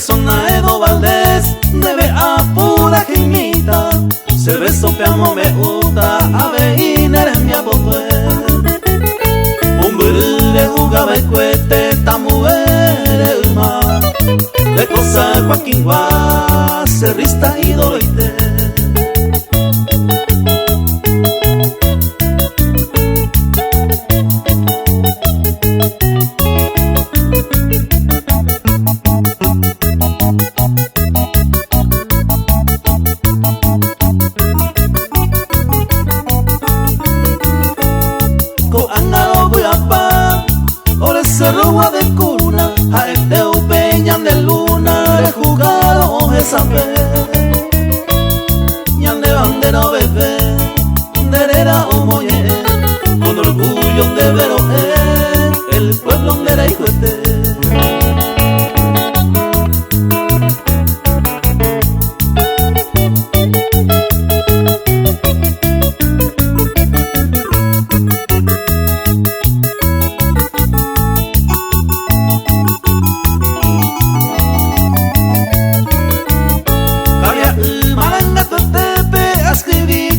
Nelson Aedo Valdés, debe a pura jimita, cervezo peamo me gusta, ave inere mi abogüe. Un burre jugaba el cuete, tamuere ma, de cosa Joaquín Guá, cerrista y doloite. Cerro de cuna, a este peñan de luna, le jugaron esa vez. Ñan de bandera bebé, derera o moye, con orgullo de vero el pueblo de la hijo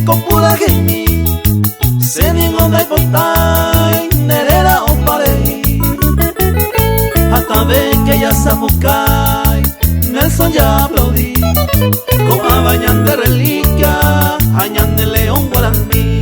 con pura gemi, se ninguno de portai, nerera o parei. Hasta ve que ya sapucai, Nelson ya aplaudí, con abañan de reliquia, añan de león guaraní.